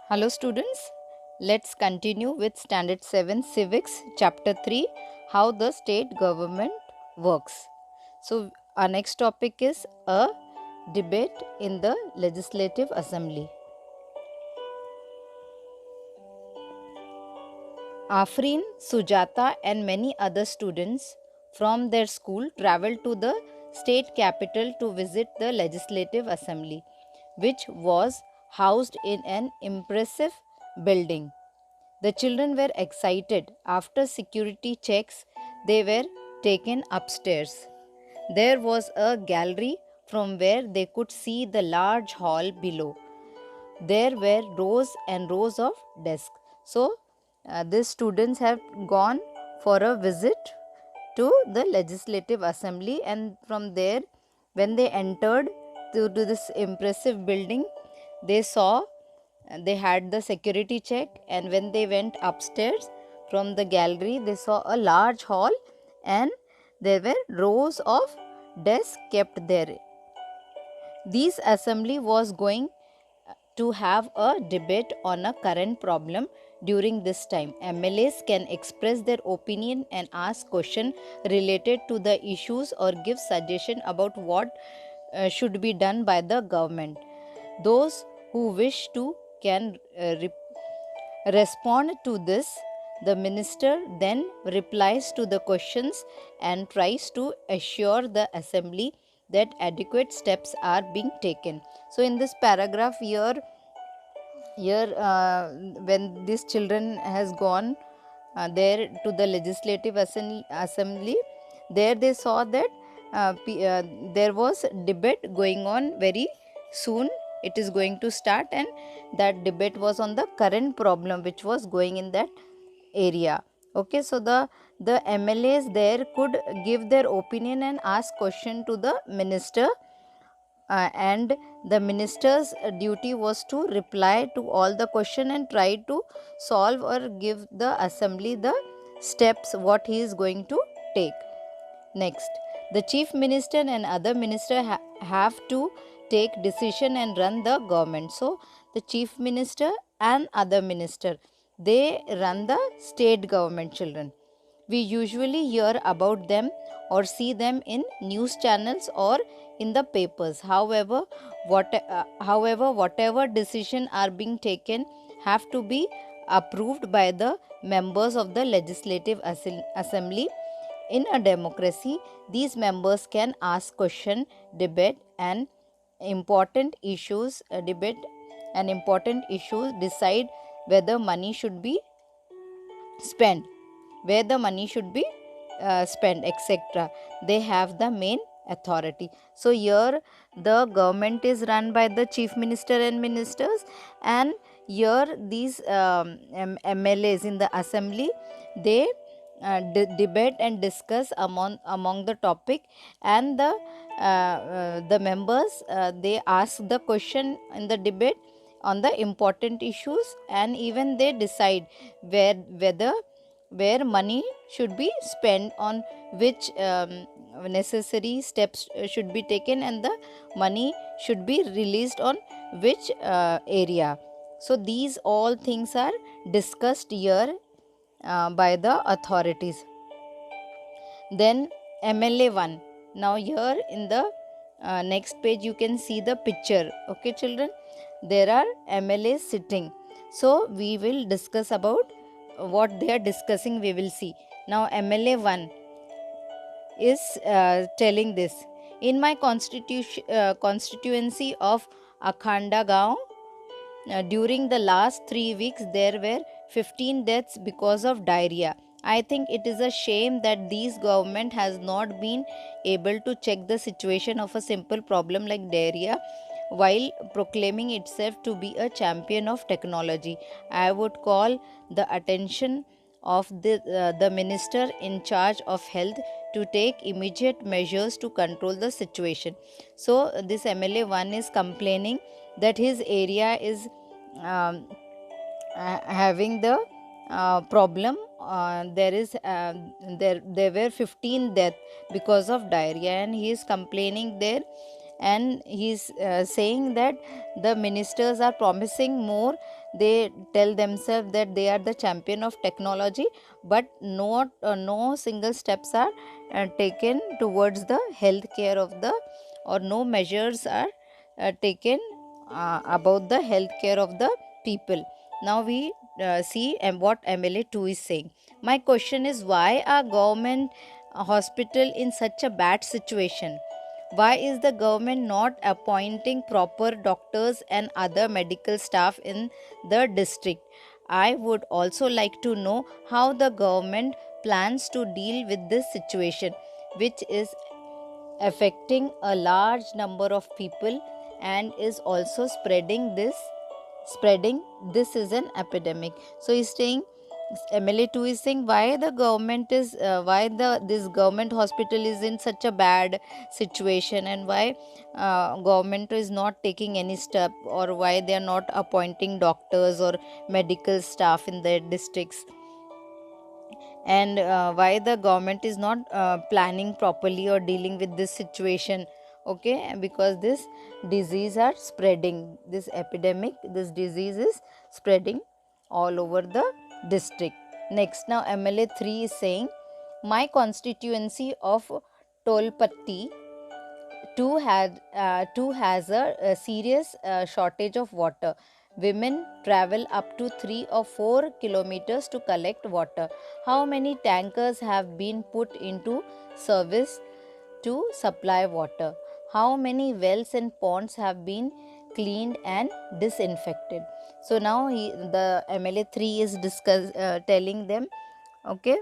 Hello students, let's continue with Standard 7 Civics Chapter 3 How the State Government Works. So our next topic is a debate in the Legislative Assembly. Afreen, Sujata and many other students from their school traveled to the state capital to visit the Legislative Assembly, which was housed in an impressive building. The children were excited. After security checks, they were taken upstairs. There was a gallery from where they could see the large hall below. There were rows and rows of desks. So, these students have gone for a visit to the Legislative Assembly, and from there, when they entered to this impressive building, they saw they had the security check, and when they went upstairs from the gallery, they saw a large hall and there were rows of desks kept there. This assembly was going to have a debate on a current problem. During this time, MLAs can express their opinion and ask questions related to the issues or give suggestion about what should be done by the government. Those who wish to can respond to this. The minister then replies to the questions and tries to assure the assembly that adequate steps are being taken. So in this paragraph here when these children has gone there to the Legislative Assembly, there they saw that there was debate going on very soon. It is going to start, and that debate was on the current problem which was going in that area. Okay, so the MLAs there could give their opinion and ask question to the minister, and the minister's duty was to reply to all the question and try to solve or give the assembly the steps what he is going to take. Next, the chief minister and other minister have to take decision and run the government. So the chief minister and other minister, they run the state government, children. We usually hear about them or see them in news channels or in the papers. However, whatever decision are being taken have to be approved by the members of the Legislative Assembly. In a democracy, these members can ask question, debate and important issues, decide whether money should be spent, where the money should be spent, etc. They have the main authority. So here the government is run by the chief minister and ministers, and here these MLAs in the assembly, they debate and discuss among the topic, and the members they ask the question in the debate on the important issues, and even they decide where money should be spent, on which necessary steps should be taken, and the money should be released on which area. So these all things are discussed here by the authorities. Then MLA 1. Now here in the next page you can see the picture. Okay children, there are MLAs sitting. So we will discuss about what they are discussing, we will see. Now MLA 1 is telling this. In my constituency of Akhanda Gaon, during the last 3 weeks, there were 15 deaths because of diarrhea. I think it is a shame that this government has not been able to check the situation of a simple problem like diarrhea while proclaiming itself to be a champion of technology. I would call the attention of the minister in charge of health to take immediate measures to control the situation. So this MLA 1 is complaining that his area is having the problem. There were 15 deaths because of diarrhea, and he is complaining there and he's saying that the ministers are promising more. They tell themselves that they are the champion of technology, but no single steps are taken towards the health care of the, or no measures are taken about the health care of the people. Now we see what MLA 2 is saying. My question is, why are government hospital in such a bad situation? Why is the government not appointing proper doctors and other medical staff in the district? I would also like to know how the government plans to deal with this situation, which is affecting a large number of people and is also spreading this is an epidemic. So he's saying, MLA 2 is saying, why the government is why the this government hospital is in such a bad situation, and why government is not taking any step, or why they are not appointing doctors or medical staff in their districts, and why the government is not planning properly or dealing with this situation. Okay, because this disease are spreading, this epidemic, this disease is spreading all over the district. Next, now MLA 3 is saying, my constituency of Tolpatti too has a serious shortage of water. Women travel up to 3 or 4 kilometers to collect water. How many tankers have been put into service to supply water? How many wells and ponds have been cleaned and disinfected? So now the MLA 3 is telling them, okay,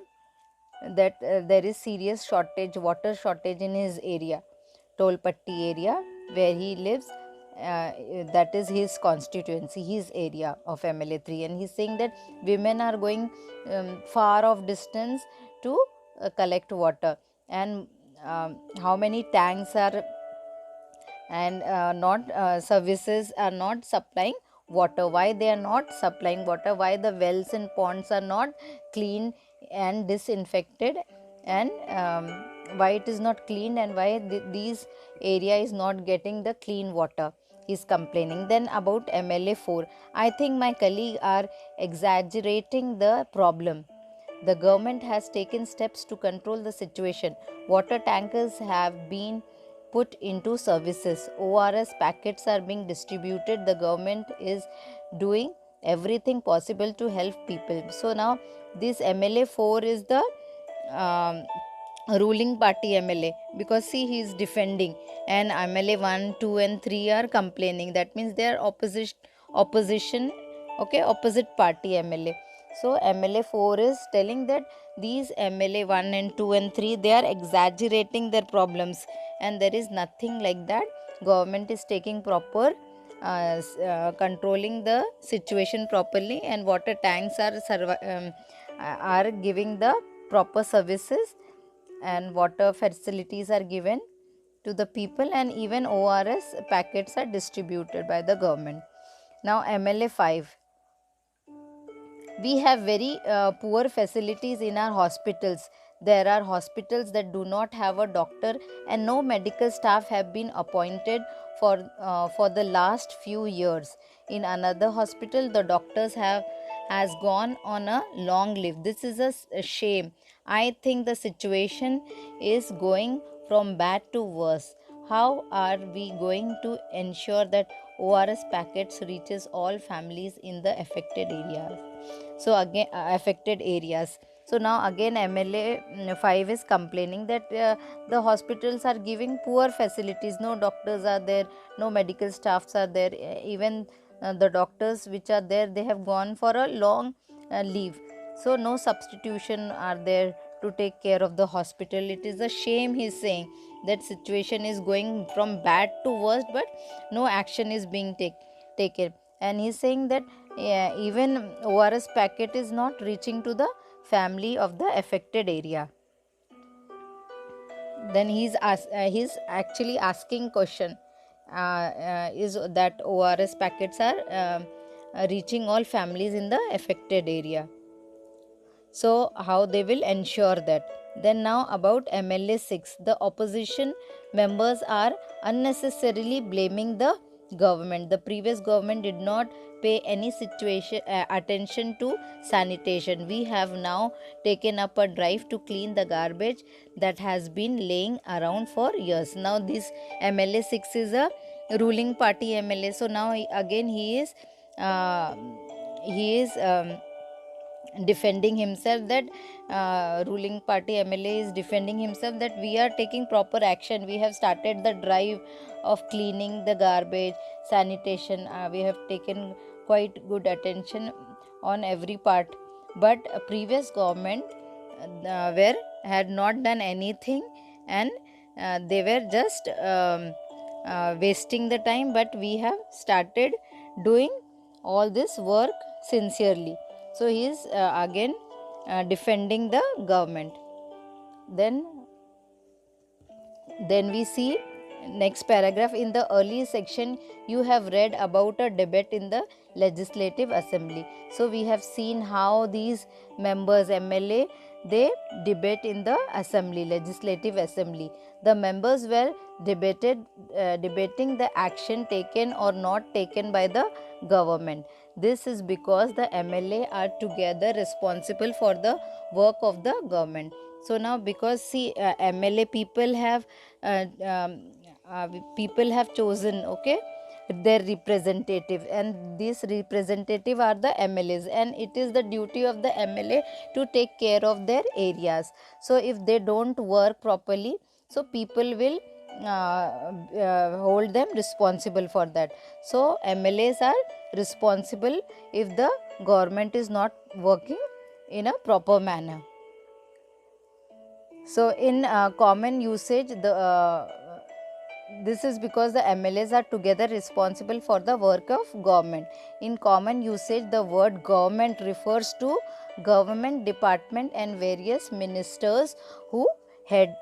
that there is serious water shortage in his area, Tolpatti area, where he lives. That is his constituency, his area of MLA 3, and he's saying that women are going far off distance to collect water, and how many tanks are, and not services are not supplying water. Why they are not supplying water? Why the wells and ponds are not clean and disinfected, and why it is not cleaned, and why these area is not getting the clean water, is complaining. Then about MLA 4, I think my colleague are exaggerating the problem. The government has taken steps to control the situation. Water tankers have been put into services. ORS packets are being distributed. The government is doing everything possible to help people. So now this MLA 4 is the um, ruling party MLA, because see, he is defending, and MLA 1, 2 and 3 are complaining. That means they are opposition, okay, opposite party MLA. So MLA 4 is telling that these MLA 1 and 2 and 3, they are exaggerating their problems, and there is nothing like that. Government is taking proper controlling the situation properly, and water tanks are giving the proper services, and water facilities are given to the people, and even ORS packets are distributed by the government. Now MLA 5, we have very poor facilities in our hospitals. There are hospitals that do not have a doctor, and no medical staff have been appointed for the last few years. In another hospital, the doctors has gone on a long leave. This is a shame. I think the situation is going from bad to worse. How are we going to ensure that ORS packets reaches all families in the affected areas? So again, affected areas. So now again MLA 5 is complaining that the hospitals are giving poor facilities. No doctors are there, no medical staffs are there. Even the doctors which are there, they have gone for a long leave. So no substitution are there to take care of the hospital. It is a shame, he's saying, that situation is going from bad to worse, but no action is being taken. And he's saying that even ORS packet is not reaching to the family of the affected area. Then he's actually asking question, is that ORS packets are reaching all families in the affected area. So how they will ensure that? Then now about MLA 6. The opposition members are unnecessarily blaming the government. The previous government did not pay any attention to sanitation. We have now taken up a drive to clean the garbage that has been laying around for years. Now this MLA 6 is a ruling party MLA. So now again he is defending himself that ruling party MLA is defending himself that we are taking proper action. We have started the drive of cleaning the garbage, sanitation. We have taken quite good attention on every part. But a previous government had not done anything, and they were just wasting the time. But we have started doing all this work sincerely. So he is again defending the government. Then we see next paragraph. In the early section you have read about a debate in the Legislative Assembly. So we have seen how these members MLA, they debate in the assembly, Legislative Assembly. The members were debating the action taken or not taken by the government. This is because the MLA are together responsible for the work of the government. So now because see MLA people have chosen their representative, and these representative are the MLAs, and it is the duty of the MLA to take care of their areas. So if they don't work properly, so people will hold them responsible for that. So MLAs are responsible if the government is not working in a proper manner. So in common usage, this is because the MLAs are together responsible for the work of government. In common usage, the word government refers to government department and various ministers who head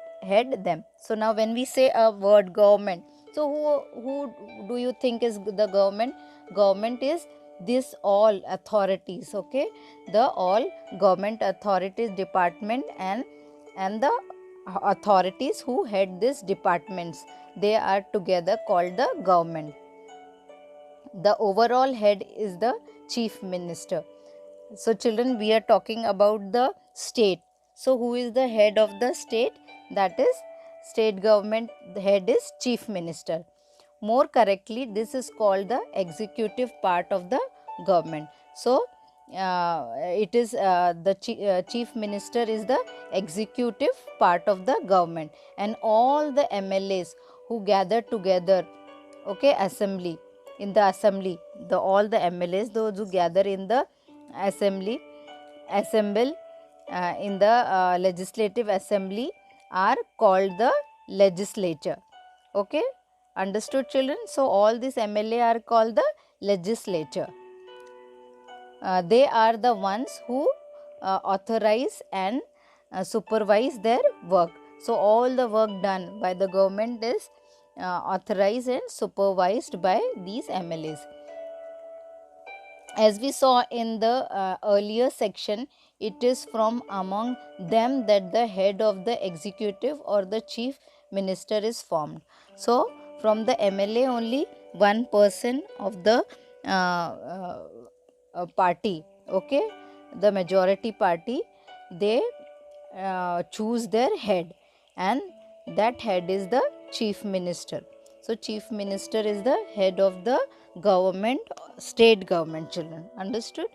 them. So now when we say a word government, so who do you think is the government? Government is this all authorities, the all government authorities, department and the authorities who head these departments, they are together called the government. The overall head is the chief minister. So children, we are talking about the state. So who is the head of the state? That is state government. The head is chief minister. More correctly, this is called the executive part of the government. So it is the chief minister is the executive part of the government, and all the MLAs who gather together, assembly, in the assembly, all the MLAs, those who gather in the assembly, assemble in the legislative assembly are called the legislature. Understood children? So all these MLA are called the legislature. They are the ones who authorize and supervise their work. So all the work done by the government is authorized and supervised by these MLAs. As we saw in the earlier section, it is from among them that the head of the executive or the chief minister is formed. So from the MLA only one person of the party, the majority party, they choose their head, and that head is the chief minister. So chief minister is the head of the government, state government, children. Understood?